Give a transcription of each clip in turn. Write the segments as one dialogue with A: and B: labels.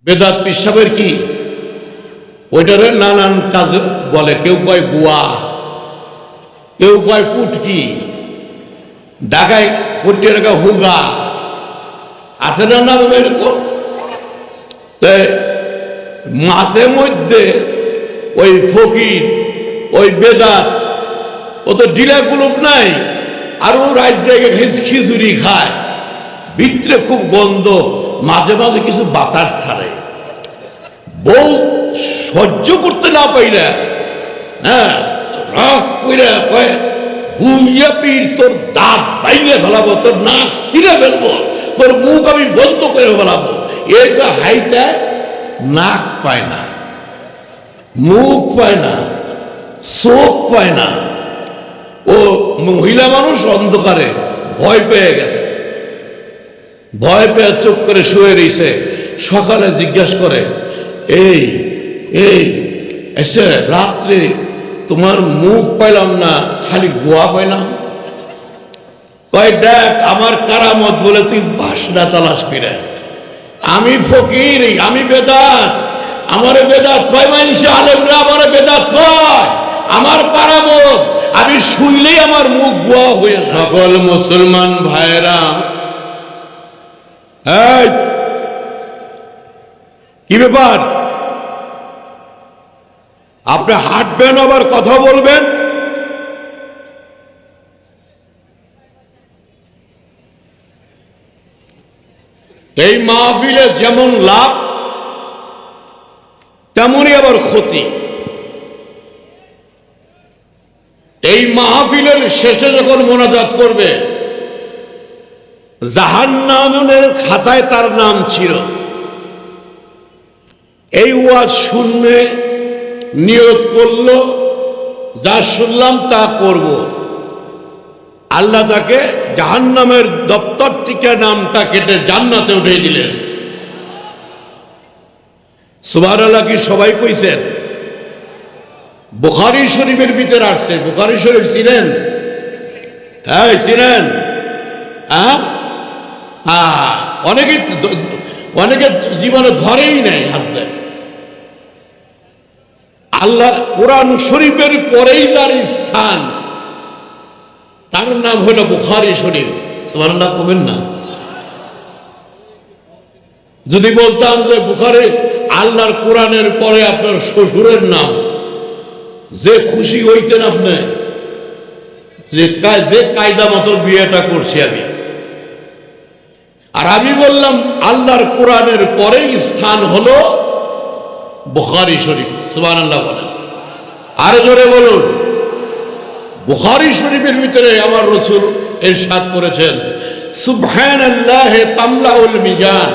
A: বেদাত পিসাবের কি ওইটারে নানান কাজ বলে, কেউ কয় গুয়া, কেউ কয় পুটকি, ঢাকায় কোটিয়ে রাখা হুগা আছে না নাম এরকম। তাই মাঝে মধ্যে ওই ফকির ওই বেদাত ও তো ডিলা কুলুপ নাই, আর ও রাত জায়গায় খিচুড়ি খায়, ভিতরে খুব গন্ধ, মাঝে মাঝে কিছু বাতাস ছাড়ে, বউ সহ্য করতে না পাইরা হ্যাঁ রাগ কইরা কয় বুইয়া পীর তোর দাঁত বাইরে ফেলাবো, তোর নাক ছিঁড়ে ফেলবো, তোর মুখ আমি বন্ধ করে ফেলাবো। এটা হাইটা নাক পায় না, মুখ পায় না, চোখ পায় না। ও মহিলা মানুষ অন্ধকারে ভয় পেয়ে গেছে, ভয় পেয়ে চুপ করে শুয়ে রয়েছে। সকালে জিজ্ঞাসা করে, এই এই এসে রাত্রে তোমার মুখ পাইলাম না, খালি গোয়া পাইলাম। কয় দেখ আমার কারামত বলে তুই বাসনা তালাশ করে। আমি ফকির, আমি বেদাত, আমারে বেদাত কয় মানুষে আলেমরা আমারে বেদাত কয়, আমার কারামত আমি শুইলেই আমার মুখ গোয়া হয়ে। সকল মুসলমান ভাইরা কি ব্যাপার, আপনি হাঁটবেন আবার কথা বলবেন? এই মাহফিলে যেমন লাভ তেমনই আবার ক্ষতি। এই মাহফিলের শেষে যখন মোনাজাত করবে, জাহান্নামের খাতায় তার নাম ছিল। এই ওয়াজ শুনলে নিয়ত করলো যা শুনলাম তা করব, আল্লাহ তাকে জাহান্নামের দপ্তর থেকে নামটা কেটে জান্নাতে উঠিয়ে দিলেন। সুবহানাল্লাহ কি সবাই কইছেন? বুখারী শরীফের ভিতরে আসছে। বুখারী শরীফ চিনেন? হ্যাঁ চিনেন? অনেকে জীবনে ধরেই নেই হাত দেয়। আল্লাহ কোরআন শরীফের পরেই যার স্থান, তার নাম হলো বুখারী শরীফ। সুবহানাল্লাহ কবেন না? যদি বলতাম যে বুখারী আল্লাহর কোরআনের পরে আপনার শ্বশুরের নাম, যে খুশি হইতেন আপনি, যে কায়দা মতো বিয়েটা করছি আমি। আর আমি বললাম আল্লাহর কোরআনের পরেই স্থান হলো বুখারী শরীফ। সুবহানাল্লাহ বলেন, আরো জোরে বলুন। বুখারী শরীফের ভিতরে আমার রাসূল ইরশাদ করেছেন, সুবহানাল্লাহি তামলাউল মিজান,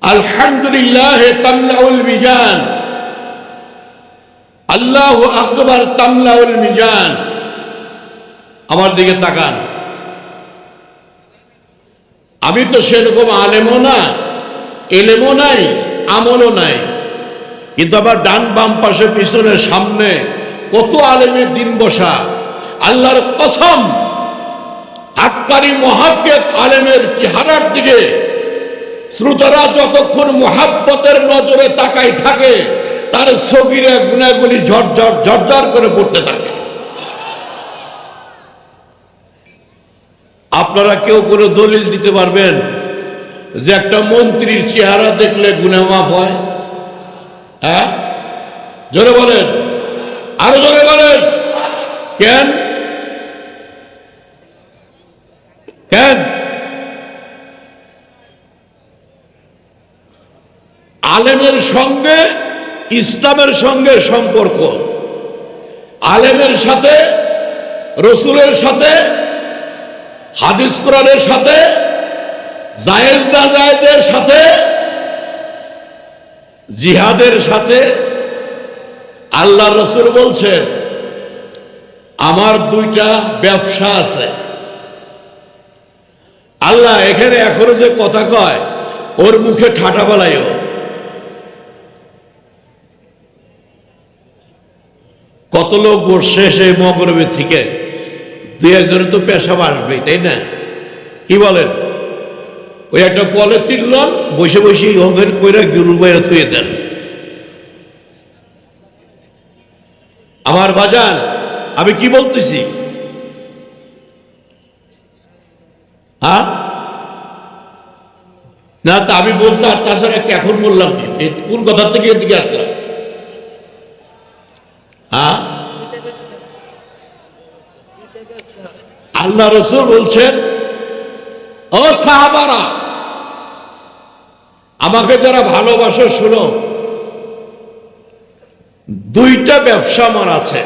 A: আলহামদুলিল্লাহি তামলাউল মিজান, আল্লাহু আকবার তামলাউল মিজান। আমার দিকে তাকান, আমি তো সেরকম আলেমও না, এলেমও নাই, আমলও নাই, কিন্তু আবার ডান বাম পাশে পিছনে সামনে কত আলেমের দিন বসা। আল্লাহর কসম, হাক্কানি মুহাক্কিক আলেমের চেহারার দিকে শ্রোতারা যতক্ষণ মুহাব্বতের নজরে তাকাই থাকে, তার সগীরা গুনাহগুলি ঝরঝর ঝরঝর করে পড়তে থাকে। আপনারা কেউ কোনো দলিল দিতে পারবেন যে একটা মন্ত্রীর চেহারা দেখলে গুনাহ মাফ হয়? হ্যাঁ, জোরে বলেন, আরো জোরে বলেন। কেন? কেন? আলেমের সঙ্গে ইসলামের সঙ্গে সম্পর্ক, আলেমের সাথে, রসুলের সাথে, হাদিস কোরআনের সাথে, জায়েজ না জায়েজের সাথে, জিহাদের সাথে। আল্লাহ রসুল বলছেন আমার দুইটা ব্যবসা আছে। আল্লাহ এখানে এখনো যে কথা কয়, ওর মুখে ঠাটা বালাইও। কত লোক বসছে সেই মগরবের থেকে, দুই একজনের তো পেশাব আসবেই, তাই না? কি বলেন? ওই একটা পলিথিন লন, বসে বসে ওভেন করে গরু বাইরে থুয়ে দেন। আমার বাজান, আমি কি বলতেছি? হ্যাঁ না, তা আমি বলতে, আর তাছাড়া এখন বললাম কোন কথা থেকে এদিকে আসলাম? হ্যাঁ, আল্লাহ রাসূল বলছেন, ও সাহাবারা, আমাকে যারা ভালোবাসো শুনো, দুইটা ব্যবসা আমার আছে।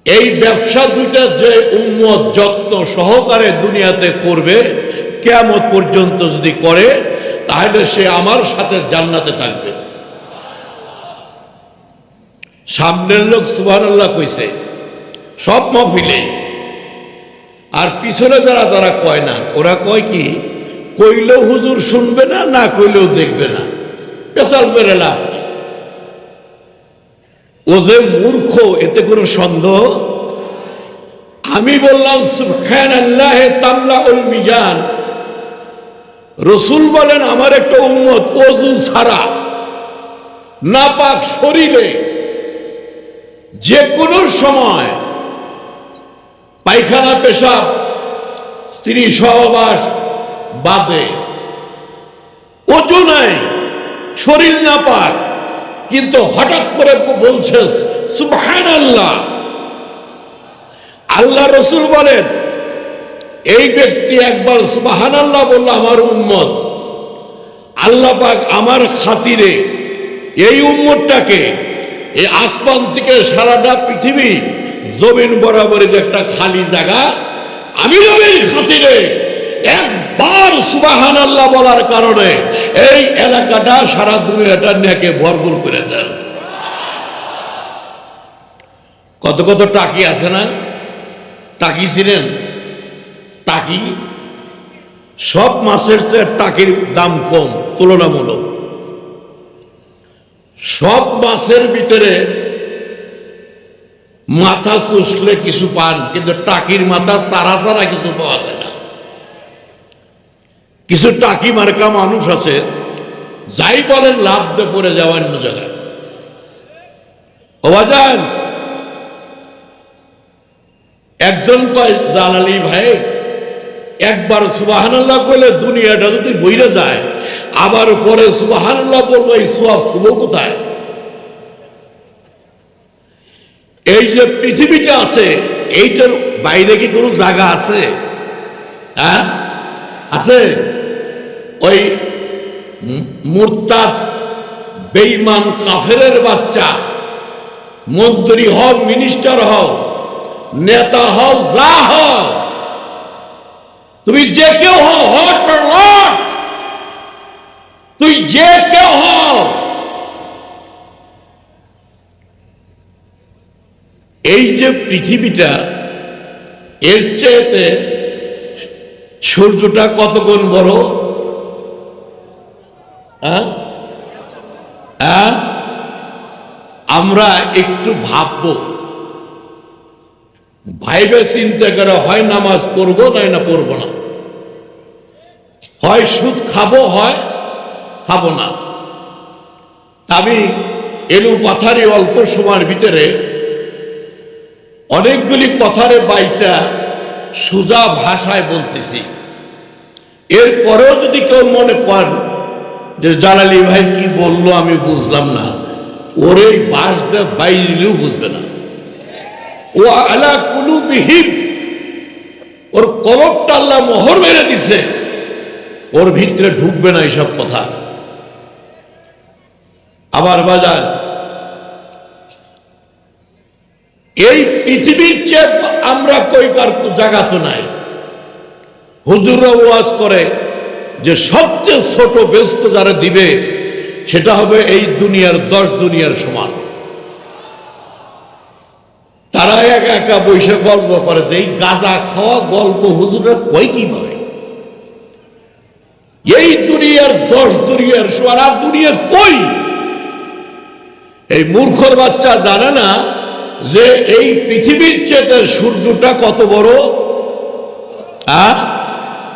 A: এই ব্যবসা দুইটা যে উম্মত যত্ন সহকারে দুনিয়াতে করবে, কিয়ামত পর্যন্ত যদি করে, তাহলে সে আমার সাথে জান্নাতে থাকবে। সামনের লোক সুবহানাল্লাহ কইছে সব মাহফিলে, আর পিছনে যারা যারা কয় না, ওরা কয় কি, কইলেও হুজুর শুনবে না, না কইলেও দেখবে না, পেশাল বেড়ে লাভ। ও যে মূর্খ, এতে কোনো সন্দেহ। আমি বললাম সুবহানাল্লাহি তামলাউল মিজান। রাসূল বলেন, আমার একটা উম্মত ওযু ছাড়া নাপাক শরীরে যে কোনো সময় পায়খানা পেশাব স্ত্রী সহবাস বাদে ওযু নাই, শরীর নাপাক, কিন্তু হঠাৎ করে বলছে সুবহানাল্লাহ। আল্লাহ রাসূল বলেন, এই ব্যক্তি একবার সুবহানাল্লাহ বলল, আমার উম্মত, আল্লাহ পাক আমার খাতিরে এই উম্মতটাকে এই আসমান থেকে সারাটা পৃথিবী জমিন বরাবরের একটা খালি জায়গা, আমি নবীর খাতিরে একবার সুবহানাল্লাহ বলার কারণে এই এলাকাটা সারা দুনিয়াটা নেকে ভরপুর করে দেন। কত কত টাকি আছে না? টাকি ছিলেন? টাকি, সব মাছের চেয়ে টাকির দাম কম তুলনামূলক। সব মাছের ভিতরে মাথা চুষলে কিছু পান, কিন্তু টাকির মাথা সারা সারা কিছু পাওয়া যায় না। কিছু টাকি মার্কা মানুষ আছে, যাই বলেন লাভ দিয়ে পড়ে যাওয়া অন্য জায়গায়। অবাজান, একজন কয়, জালালি ভাই, একবার সুবহানাল্লাহ কইলে দুনিয়াটা যদি বইরে যায়, আবার পরে সুবহানাল্লাহ বলবো, এই সওয়াব থুবো কোথায়? এই যে পৃথিবীটা আছে, এইটার বাইরে কি কোনো জায়গা আছে? হ্যাঁ আছে? ওই মুরতাদ বেঈমান কাফেরের বাচ্চা, মন্ত্রী হও, মিনিস্টার হও, নেতা হও, যা হও, তুমি যে কেউ হও, হট or not, তুই যে কেউ হও, এই যে পৃথিবীটা, এর চেয়েতে সূর্যটা কত গুণ বড়? আমরা একটু ভাববো, ভাইবে চিন্তা করে, হয় নামাজ পড়বো নয় না পড়বো না, হয় সুদ খাবো, হয় খাবো না। আমি এলু পাথারি অল্প সময়ের ভিতরে অনেকগুলি কথারে বাইসা সোজা ভাষায় বলতেছি। এরপরেও যদি কেউ মনে করেন যে জালালি ভাই কি বললো আমি বুঝলাম না, ওর এই বাস দিয়ে বাইরেও বুঝবে না। ও আলা কুলুবিহিম, ওর কলবটা আল্লাহ মোহর মেরে দিছে, ওর ভিতরে ঢুকবে না এইসব কথা। আবার বাজার, এই পৃথিবীর চেয়ে আমরা কইকার জায়গা তো নাই। হুজুররা ওয়াজ করে যে সবচেয়ে ছোট ব্যস্ত যারা দিবে, সেটা হবে এই দুনিয়ার 10 দুনিয়ার সমান। তারা একা একা বসে গল্প করে, এই গাঁজা খাওয়া গল্প হুজুররা কই কিভাবে? এই দুনিয়ার 10 দুনিয়ার সমান, আর দুনিয়া কই? এই মূর্খর বাচ্চা জানে না যে এই পৃথিবীর চেয়ে সূর্যটা কত বড়।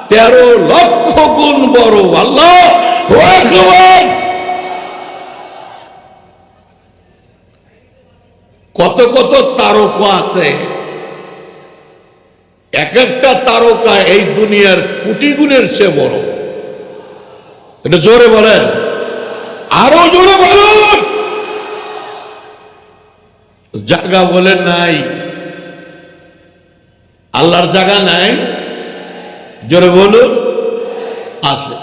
A: 13 লক্ষ গুণ বড়। আল্লাহু আকবার। কত কত তারকা আছে, এক একটা তারকা এই দুনিয়ার কোটি গুণের চেয়ে বড়। এটা জোরে বলেন, আরো জোরে বলুন। জায়গা বলে নাই, আল্লাহর জায়গা নাই, জোরে বলুন আছে।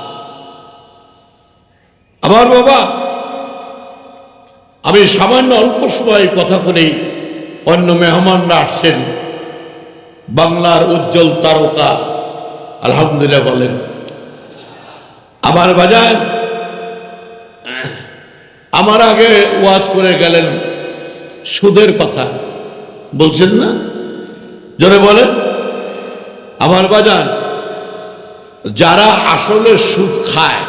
A: আমার বাবা, আমি সামান্য অল্প সময় কথা বলেই অন্য মেহমানরা আসছেন, বাংলার উজ্জ্বল তারকা, আলহামদুলিল্লাহ বলেন। আমার বাজার আমার আগে ওয়াজ করে গেলেন সুদের কথা, বলছেন না, জোরে বলেন। আমার বাজার যারা আসলে সুদ খায়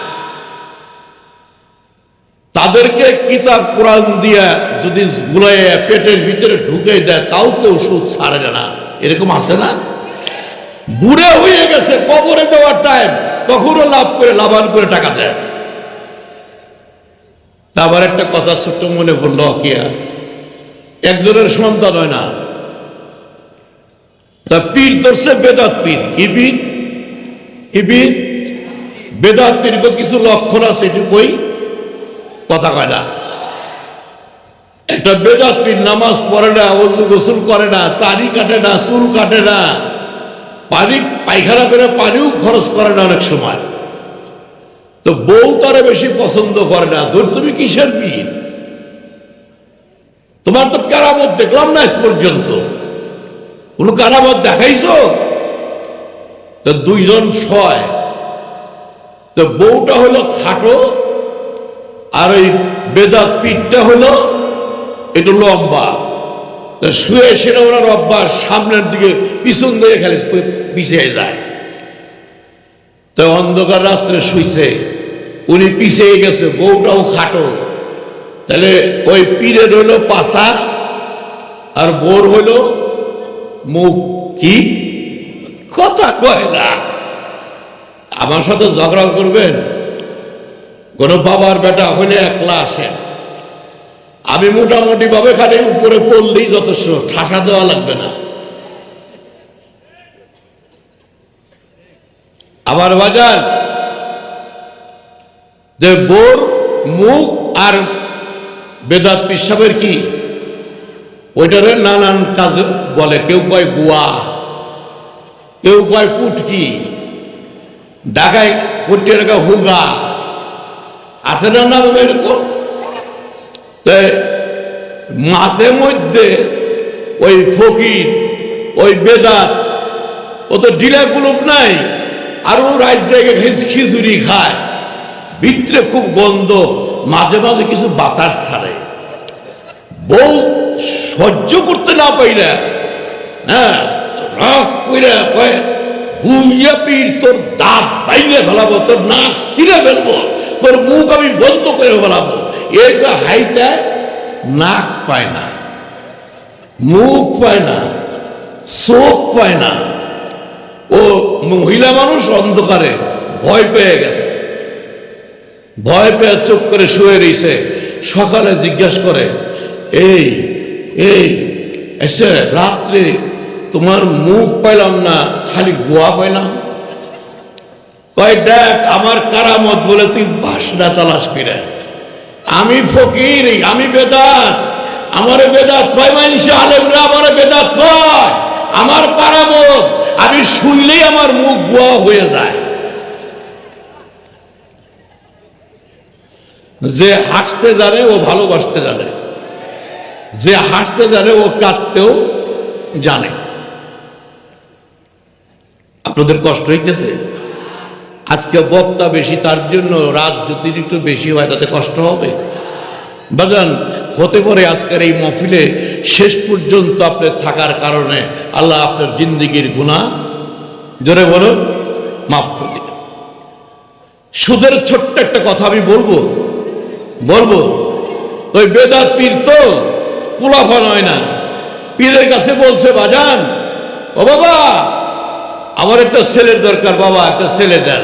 A: তাদেরকে কিতাব কোরআন দিয়া যদি গুলাইয়া পেটের ভিতরে ঢুকে দেয় তাও কেউ সুদ ছাড়ে না, এরকম আছে না? বুড়ে হয়ে গেছে, কবরে দেওয়ার টাইম, তখনও লাভ করে লাভান করে টাকা দেয়। আবার একটা কথা ছোট্ট মনে পড়লো, কি আর একজনের সন্তান হয় না, তা পীর ধরছে বেদাত পীর। কি পীর? কি পীর? বেদাত পীর। কিছু লক্ষণ আছে, এটুকুই কথা কয় না। একটা বেদাত পীর নামাজ পড়ে না, ওযু গোসল করে না, চারি কাটে না, চুল কাটে না, পানি পায়খানা করে পানিও খরচ করে না অনেক সময়। তো বউ তারে বেশি পছন্দ করে না। ধর তুমি কিসের পীর? তোমার তো কেরামত দেখলাম না আজ পর্যন্ত, কোন কেরামত দেখাইছো? তো দুইজন শয়, তো বউটা হলো খাটো আর ওই বেদাত পীরটা হলো একটু লম্বা। শুয়ে সেটা ওনার অভ্যাস, সামনের দিকে পিছন দিকে খালি পিছিয়ে যায়। তো অন্ধকার রাত্রে শুইছে, উনি পিছিয়ে গেছে, বউটাও খাটো, তাহলে ওই পীরের হইল পাছা আর বোর হইল মুখ। কি কথা কয় না? আমার সাথে ঝগড়া করবেন? কোন বাবার বেটা হইলে একলা আসেন, আমি মোটামুটি ভাবে খালি উপরে পড়লেই যথেষ্ট, ঠাসা দেওয়া লাগবে না। আবার বাজার যে বোর মুখ আর বেদাত পিসাবের কি, ওইটারে নানান কাজ বলে। কেউ কয় গুয়া, কেউ কয় পুটকি, ঢাকায় করতে রেখা হুগা, আছে না নাম এরকম। মাঝে মধ্যে ওই ফকির, ওই বেদাত, ও তো ডিলা কুলুপ নাই, আর ও রাত জায়গায় খিচুড়ি খায়, ভিতরে খুব গন্ধ, মাঝে মাঝে কিছু বাতাস ছাড়ে। বউ সহ্য করতে না পাইরা, হ্যাঁ, রাগ কইরা কয়, বুইয়া পীর তোর দাঁত বাইরে ফেলাবো, তোর নাক ছিঁড়ে ফেলবো, তোর মুখ আমি বন্ধ করে ফেলাবো। এরকম হাইতে নাক পায় না, মুখ পায় না, চোখ পায় না। ও মহিলা মানুষ অন্ধকারে ভয় পেয়ে গেছে, ভয় পেয়ে চুপ করে শুয়ে রয়েছে। সকালে জিজ্ঞাসা করে, এই এই এসে রাত্রে তোমার মুখ পাইলাম না, খালি গোয়া পাইলাম। কয় দেখ আমার কারামত বলে তুই বাসনা তালাশ করে। আমি ফকির, আমি বেদাত, আমার বেদাত কয় মানুষে আলেমরা আমার বেদাত কয়, আমার কারামত আমি শুইলেই আমার মুখ গোয়া হয়ে যায়। যে হাসতে জানে ও ভালোবাসতে জানে, যে হাসতে জানে ও কাঁদতেও জানে। আপনাদের কষ্ট হইতেছে? আজকে বক্তা বেশি, তার জন্য রাত যদি একটু বেশি হয় তাতে কষ্ট হবে। বাজান হতে পারে আজকের এই মহফিলে শেষ পর্যন্ত আপনার থাকার কারণে আল্লাহ আপনার জিন্দেগির গুনাহ, জোরে বলুন, মাফ করে দিতে। সুদের ছোট্ট একটা কথা আমি বলবো, তো বেদাত পীর তো পোলাফান হয় না। পীরের কাছে বলছে, বাজান ও বাবা আমার একটা ছেলের দরকার, বাবা একটা ছেলে দেন।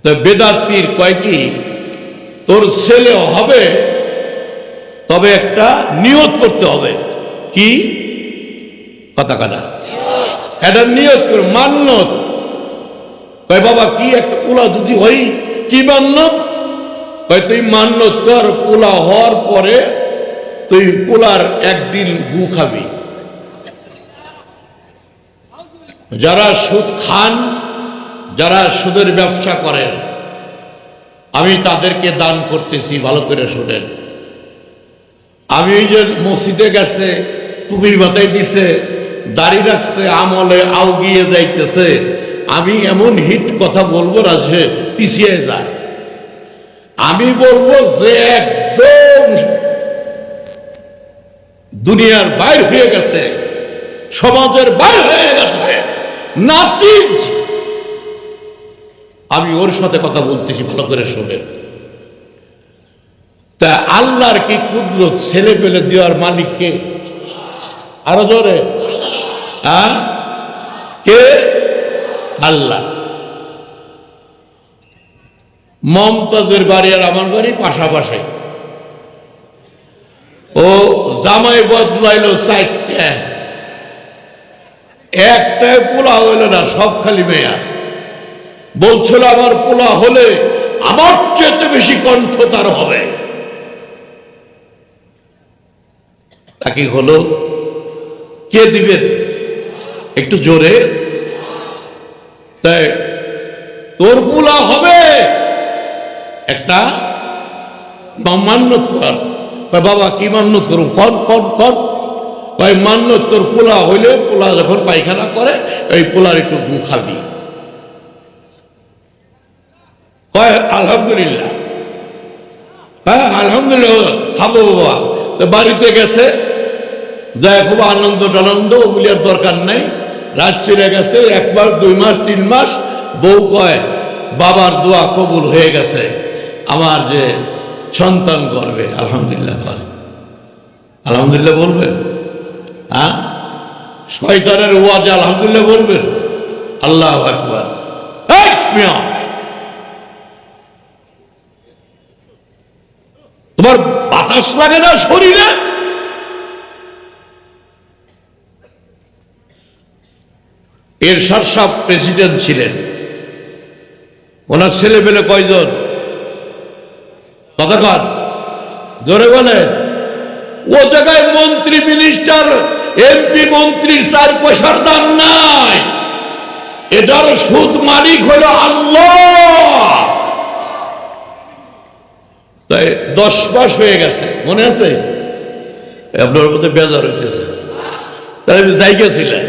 A: তো বেদাতির কয় কি, তোর ছেলে হবে, তবে একটা নিয়ত করতে হবে। কি কথা কথা, এটা নিয়ত করে মান্যত। কয় বাবা কি একটা পোলা যদি হই, কি মান্যত? কয় তুই মান্যত কর, পোলা হওয়ার পরে তুই পোলার একদিন গু খাবি। যারা সুদ খান, যারা সুদের ব্যবসা করেন, আমি তাদেরকে দান করতেছি, ভালো করে শুনেন। আমি ওই যে মসজিদে গেছে, টুপি মাথায় দিছে, দাড়ি রাখছে, আমলে আউগিয়ে যাইতেছে, আমি এমন হিট কথা বলবো না যে পিছিয়ে যায়। আমি বলবো যে একদম দুনিয়ার বাইর হয়ে গেছে, সমাজের বাইর হয়ে গেছে, নাচিজ, আমি ওর সাথে কথা বলতেছি, ভালো করে শোনেন। তা আল্লাহর কি কুদরত, ছেলে পেলে দেওয়ার মালিককে? আরো জোরে, কে? আল্লাহ। মমতাজের বাড়ি আর আমার বাড়ি পাশাপাশি। ও জামাই বদলাইলো 4টা, একটাই পোলা হইল না, সব খালি মেয়া। বলছিল আমার পোলা হলে আমার চেয়ে বেশি কণ্ঠ তার হবে। তা কি হলো? কে দিবেন? একটু জোরে। তাই তোর পোলা হবে, একটা মান্যত কর। বাবা কি মান্যত করুন? কন কন কন। কয় মান্যত তোর পোলা হইলে, পোলা যখন পায়খানা করে ওই পোলার একটু গু খাবি। কয় আলহামদুলিল্লাহ। হ্যাঁ আলহামদুলিল্লাহ খাবো বাবা। বাড়িতে গেছে, যায় খুব আনন্দ টানন্দ, ওগুলি আর দরকার নাই। রাত চলে গেছে, 1 মাস 2 মাস 3 মাস, বউ কয় বাবার দোয়া কবুল হয়ে গেছে, আমার যে সন্তান গর্বে। আলহামদুলিল্লাহ বলে, আলহামদুলিল্লাহ বলবেন? হ্যাঁ, শয়তানের ওয়াজে আলহামদুলিল্লাহ বলবেন? আল্লাহু আকবার। তোমার বাতাস লাগে না শরীরে? এরশাদ সাহেব প্রেসিডেন্ট ছিলেন, ওনার ছেলে পেলে কয়জন? কথা কন, জোরে বলেন। ও জায়গায় মন্ত্রী, মিনিস্টার, এমপি, মন্ত্রীর 4 পয়সার দাম নাই। এটার সুদ মালিক হলো আল্লাহ। তাই 10 মাস হয়ে গেছে, মনে আছে? আপনার মধ্যে বেজার হইতেছে। তাই জায়গা ছিলেন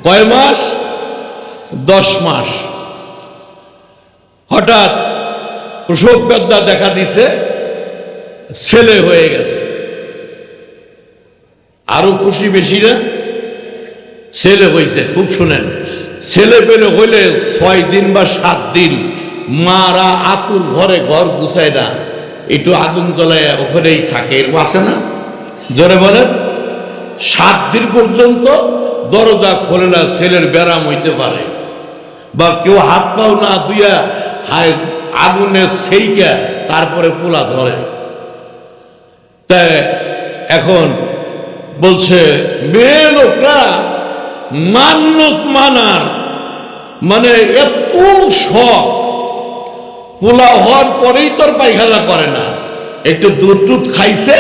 A: কয় মাস? 10 মাস। হঠাৎ প্রসব বেদনা দেখা দিছে, ছেলে হয়ে গেছে। আরো খুশি বেশি না? ছেলে হয়েছে। খুব শুনেন, ছেলে পেলে হইলে 6 দিন বা 7 দিন মারা আতুর ঘরে ঘর গুছায় না, একটু আগুন জ্বলায় ওখানেই থাকে, এরকম আছে না? জোরে বলেন। 7 দিন পর্যন্ত দরজা খোলে না, ছেলের ব্যারাম হইতে পারে। বা কেউ হাত পাও না দুইয়া আগুনে সেইকা তারপরে পোলা ধরে। তাই এখন বলছে মেয়ে লোকরা মান্যত মানার মানে এত শখ, পোলা হওয়ার পরেই তোর পায়খানা করে না, একটু দুধ টুধ খাইছে,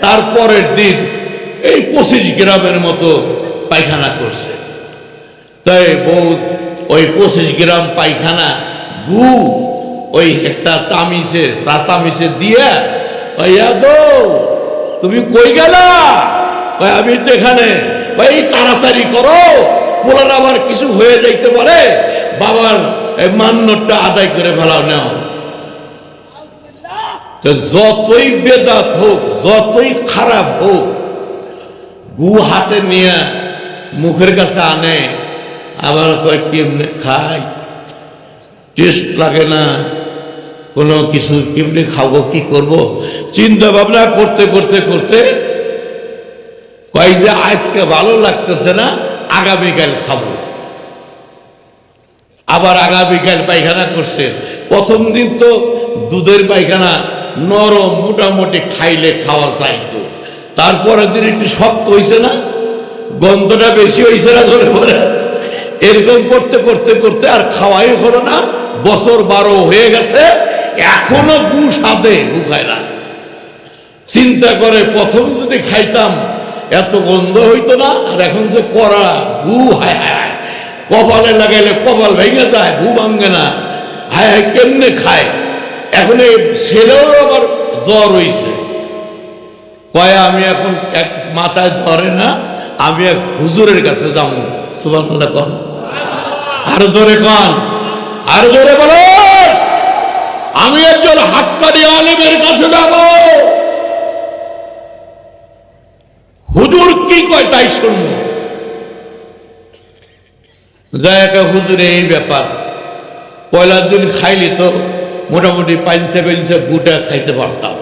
A: তারপরের দিন এই 25 গ্রামের মতো পায়খানা করছে। তাই বউ ওই 25 গ্রাম পায়খানা গু ওই একটা চামিচে, চা চামিচে দিয়ে, তুমি কই গেলা? আমি তো এখানে। তাড়াতাড়ি করো, পোলার আবার কিছু হয়ে যাইতে পারে, বাবার মান্যটা আদায় করে ফেলাও। নাও, যতই বেদাত হোক, যতই খারাপ হোক, গু হাতে নিয়ে মুখের কাছে আনে, আবার কয় কেমনে খাই, টেস্ট লাগে না, কোনো কিছু কেমনি খাবো, কি করব, চিন্তা ভাবনা করতে করতে করতে কয় যে আজকে ভালো লাগতেছে না, আগামীকাল খাবো। আবার আগামীকাল পায়খানা করছে। প্রথম দিন তো দুধের পায়খানা নরম, মোটামুটি খাইলে খাওয়া যাইতো। তারপরের দিন একটু শক্ত হয়েছে না, গন্ধটা বেশি হয়েছে না, ধরে বলে এরকম করতে করতে করতে আর খাওয়াই হলো না। বছর 12 হয়ে গেছে, এখনো গু সাথে গু খায় না। চিন্তা করে প্রথম যদি খাইতাম এত গন্ধ হইতো না, আর এখন যে করা গু, হায় হায়, কপালে লাগাইলে কপাল ভেঙে যায়, গু ভাঙে না, হায় হায় কেমনে খায়। এখন এই ছেলেরও আবার জ্বর হইছে, কয় আমি এখন এক মাথায় ধরে না, আমি এক হুজুরের কাছে যাবো। সুবহানাল্লাহ কন, আরো জোরে কন, আরো জোরে বলো, আমি একজন হাক্কানি আলেমের কাছে যাব। হুজুর কি কয় তাই শুনবো। যায় একটা হুজুরে এই ব্যাপার, পয়লার দিন খাইলি তো মোটামুটি 5-7 গুটা খাইতে পারতাম,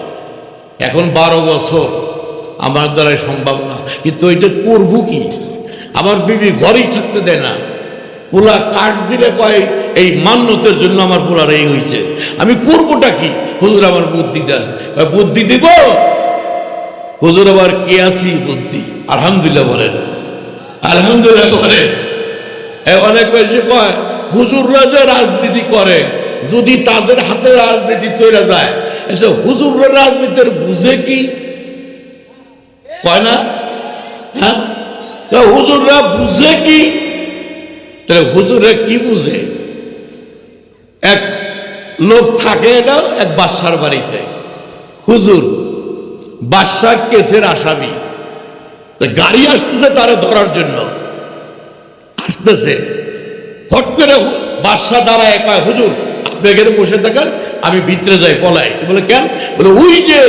A: এখন 12 বছর আমার দ্বারাই সম্ভব না। কিন্তু এটা করবো কি, আমার বিবি ঘরেই থাকতে দেয় না। পোলা কাজ দিলে কয় এই মান্যতের জন্য আমার পোলার এই হয়েছে, আমি করবোটা কি? হুজুর আমার বুদ্ধি দেন। বুদ্ধি দিব? হুজুর আবার কে আছি বুদ্ধি, আলহামদুলিল্লাহ বলেন, আলহামদুলিল্লাহ বলেন। অনেক বেশি কয় হুজুররা যে রাজনীতি করে, যদি তাদের হাতে রাজনীতি চলে যায়, এসে হুজুররা রাজনীতির বুঝে কি কয় না? হ্যাঁ, হুজুররা বুঝে কি? তাহলে হুজুররা কি বুঝে? এক লোক থাকে না এক বাদশার বাড়িতে, হুজুর বাদশা কেসের আসামি, গাড়ি আসতেছে তারে ধরার জন্য, আসতেছে ফট করে বাদশা দাঁড়ায়, কয় হুজুর আপনি এখানে বসে থাকেন, আমি ভিতরে যাই পলাই। বলে কেন? বলে ওই যে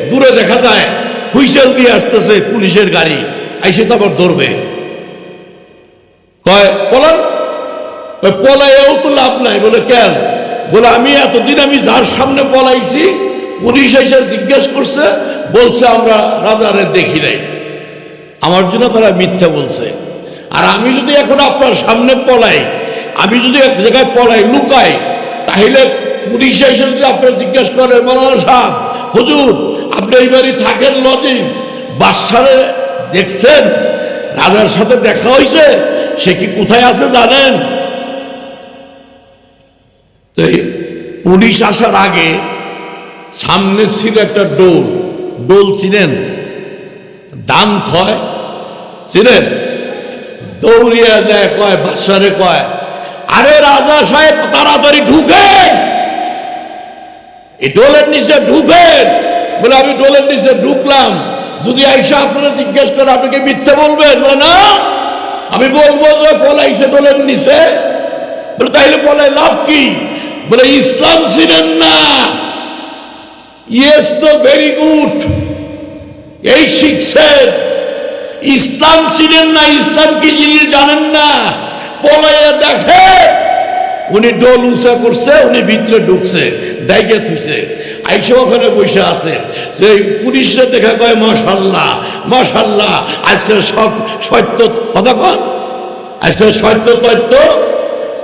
A: দূরে দেখা যায় হুইসেল দিয়ে আসতেছে পুলিশের গাড়ি, আইসে তো আবার ধরবে। কয় পলান, পলাইও তো লাভ নাই। বলে কেন? বলে আমি এতদিন আমি যার সামনে পলাইছি, পুলিশ এসে জিজ্ঞেস করছে, বলছে আমরা রাজারে দেখি নাই, আমার জন্য তারা মিথ্যা বলছে। আর আমি যদি এখন আপনার সামনে পলাই, আমি যদি এক জায়গায় পলাই লুকাই, তাহলে পুলিশ এসে যদি আপনার জিজ্ঞেস করে, মাওলানা সাহেব হুজুর আপনি এই বাড়ি থাকেন লজিং, বাদশারে দেখছেন, রাজার সাথে দেখা হয়েছে, সে কি কোথায় আছে জানেন? তো পুলিশ আসার আগে সামনে ছিল একটা ডোল, ডোল চিনেন? দান থয় চিনেন? দৌড়িয়া যায়, কয় বাদশারে, কয় আরে রাজা সাহেব তাড়াতাড়ি ঢুকেন, এই ডোলের নিচে ঢুকেন। বলে আমি ডোলের নিচে ঢুকলাম, যদি আইসা আপনারা জিজ্ঞেস করে আপনাকে মিথ্যে বলবেন? বলে না, আমি বলবো যে পলাইছে ডোলের নিচে। বলে তাইলে পলাই লাভ কি? বলে ইসলাম ছিলেন না। ইয়েস তো ভেরি গুড, এই শিখছেন, ইসলাম ছিলেন না, ইসলাম কি জিনিস জানেন না। পলাইয়া দেখে উনি ডোল উঁচা করছে, উনি ভিতরে ঢুকছে, ডাইকে থুইছে, আইসা ওখানে বসে আছে। সেই পুলিশরা দেখা কয় মাশাল্লাহ মাশাল্লাহ, আজকে সব সত্য কথা কন, আজকে সত্য তথ্য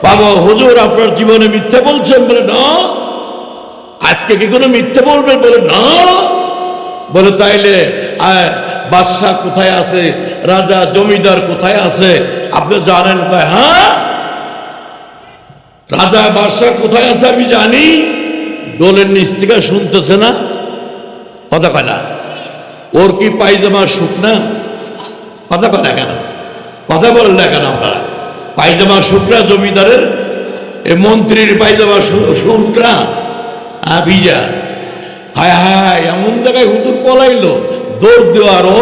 A: বাবা হুজুর আপনার জীবনে মিথ্যে বলছেন? বলে না। আজকে কি কোনো মিথ্যে বলবেন? বলে না। বলে তাইলে বাদশাহ কোথায় আছে, রাজা জমিদার কোথায় আছে আপনি জানেন? কয় হ্যাঁ, রাজা বাদশাহ কোথায় আছে আমি জানি। ডোলের নিচ থেকে শুনতেছে না, কথা কয় না। ওর কি পায়জামা শুকনা? কথা কয় না কেন? কথা বলেন না কেন আপনারা? পায়জামা শুকনা জমিদারের, এ মন্ত্রীর পায়জামা শুকনা ভিজা। হায় হায়, এমন জায়গায় হুজুর পলাইলো, দৌড় দেওয়ারও।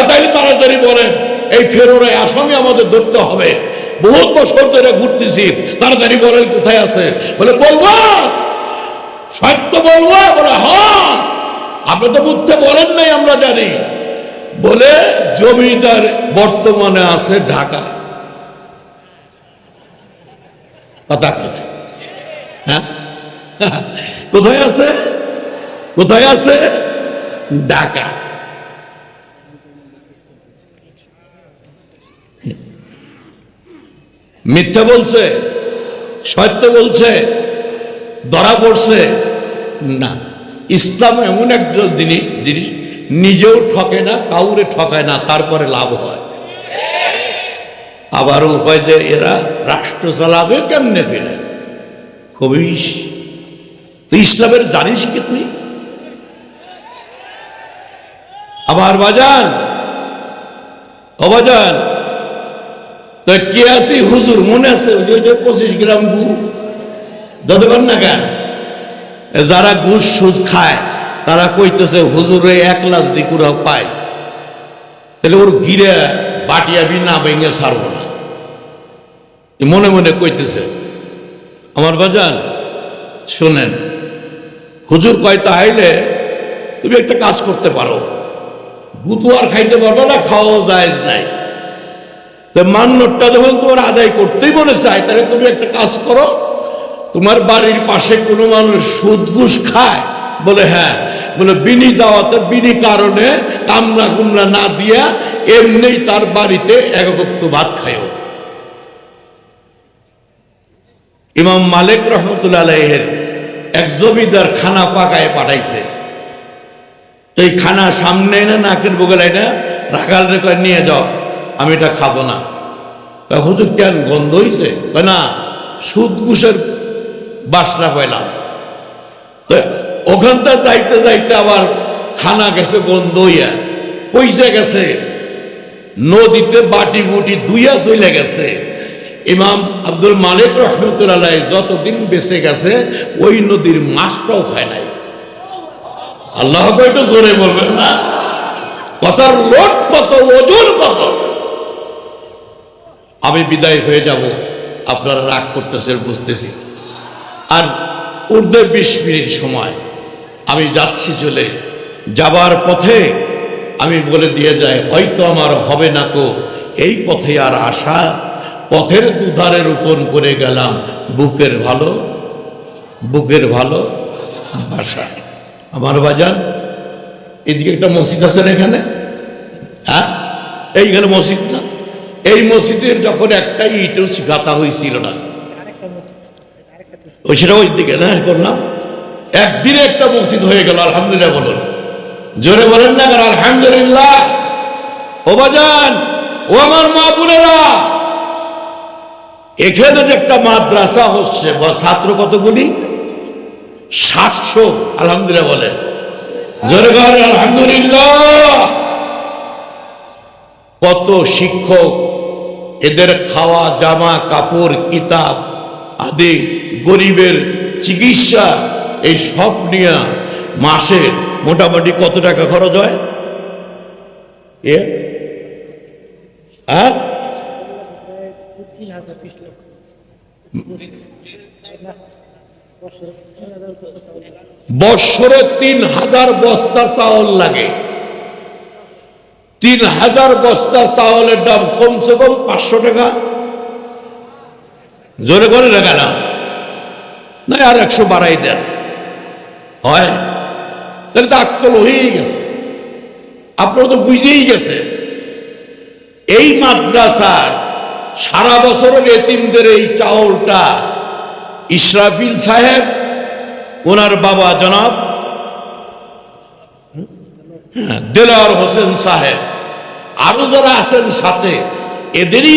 A: তাইলে তাড়াতাড়ি বলেন, এই ফেরোরে আসামি আমাদের ধরতে হবে, বহুত বছর ধরে ঘুরতেছি, তাড়াতাড়ি বলেন কোথায় আছে। বলে বলবো, সত্য বলবো। বলে হ্যাঁ, আপনি তো বুঝতে বলেন নাই, আমরা জানি। বলে জমিদার বর্তমানে আছে ঢাকা। কথা কথা, হ্যাঁ কোথায় আছে? কোথায় আছে? ঢাকা। মিথ্যা বলছে, সত্য বলছে, ধরা পড়ছে না। ইসলাম এমন একটা জিনিস নিজেও ঠকে না, কাউরে ঠকায় না, তারপরে লাভ হয়। আবারও কয় যে এরা রাষ্ট্র চালাবে কেমনে কিনা, কবিস তুই ইসলামের জানিস কি তুই? আবার বাজান, ও বাজান, তো কে আছি হুজুর মনে আছে? ওই যে 25 গ্রাম গু যতক্ষণ না কেন, যারা ঘুষ সুদ খায় তারা কইতেছে হুজুরে 1 লাখ দিকুরাও পায়, তাহলে ওর গিরে বাটিয়াবি না ভেঙে ছাড়বো না, মনে মনে কইতেছে। আমার বাজান শোনেন, হুজুর কয় তাইলে তুমি একটা কাজ করতে পারো, গুতু আর খাইতে পারবো না, খাওয়াও জায়েজ নাই, তো মান্যটা যখন তোমার আদায় করতেই মনে চায়, তাহলে তুমি একটা কাজ করো, তোমার বাড়ির পাশে কোনো মানুষ সুদ ঘুষ খায়, বলে হ্যাঁ, বলে বিনি দাওয়াতে বিনি কারণে কামনা কুমনা না দিয়া এমনি তার বাড়িতে এক বক্ত ভাত খায়ও। ইমাম মালিক রহমতুল্লাহ আলাইহির এক জমিদার খানা পাকায় পাঠাইছে, এই খানা সামনে এনে নাকের বগলায় না রাখাল রেখে নিয়ে যাও, আমি এটা খাবো না। হুজুর কেন, গন্ধ হইছে? না, সুদ ঘুষের বাসনা পাইলাম। তো ওখানটা যাইতে যাইতে আবার খানা গেছে গন্ধ হইয়া, পয়সা গেছে নদীতে, বাটি বুটি ধুইয়া চলে গেছে। ইমাম আব্দুল মালিক রহমতুল্লাহ যতদিন বেঁচে গেছে ওই নদীর মাছটাও খায় নাই। আল্লাহ একটু জোরে বলবেন না, কথার লোট কত, ওজন কত। আমি বিদায় হয়ে যাব, আপনারা রাগ করতেছেন বুঝতেছি, আর ঊর্ধ্বে 20 মিনিট সময় আমি যাচ্ছি, চলে যাবার পথে আমি বলে দিয়ে যাই, হয়তো আমার হবে না কো এই পথে আর আসা, পথের দুধারে রোপণ করে গেলাম বুকের ভালো ভাষা। আমার বাজান, এদিকে একটা মসজিদ আছে না এখানে, হ্যাঁ এইখানে মসজিদ না, এই মসজিদের যখন একটা ইটও গাঁথা হয়েছিল না, ওই সেটা ওই দিকে না করলাম, একদিনে একটা মসজিদ হয়ে গেল। আলহামদুলিল্লাহ বলুন, জোরে বলেন না কারণ আলহামদুলিল্লাহ। ও বাজান, ও আমার মা বোনেরা, এখানে যে একটা মাদ্রাসা হচ্ছে, ছাত্র কতগুলি? 700। আলহামদুলিল্লাহ বলেন, জোরে বলেন আলহামদুলিল্লাহ। কত শিক্ষক, এদের খাওয়া, জামা কাপড়, কিতাব আদি, গরিবের চিকিৎসা, এই সব নিয়ে মাসে মোটামুটি কত টাকা খরচ হয়? বৎসরে 3000 বস্তা চাউল লাগে। 3000 বস্তা চাউলের দাম কমসে কম 500 টাকা। জোরে করে রেখে না, আর 100 বাড়াই দেন, হয় তাহলে তো আকল হয়েই গেছে। আপনারা তো বুঝেই গেছে, এই মাদ্রাসার সারা বছরের এতিমদের এই চাউলটা ইসরাফিল সাহেব, ওনার বাবা জনাব দেলোয়ার হোসেন সাহেব, আরো যারা আছেন সাথে, এদেরই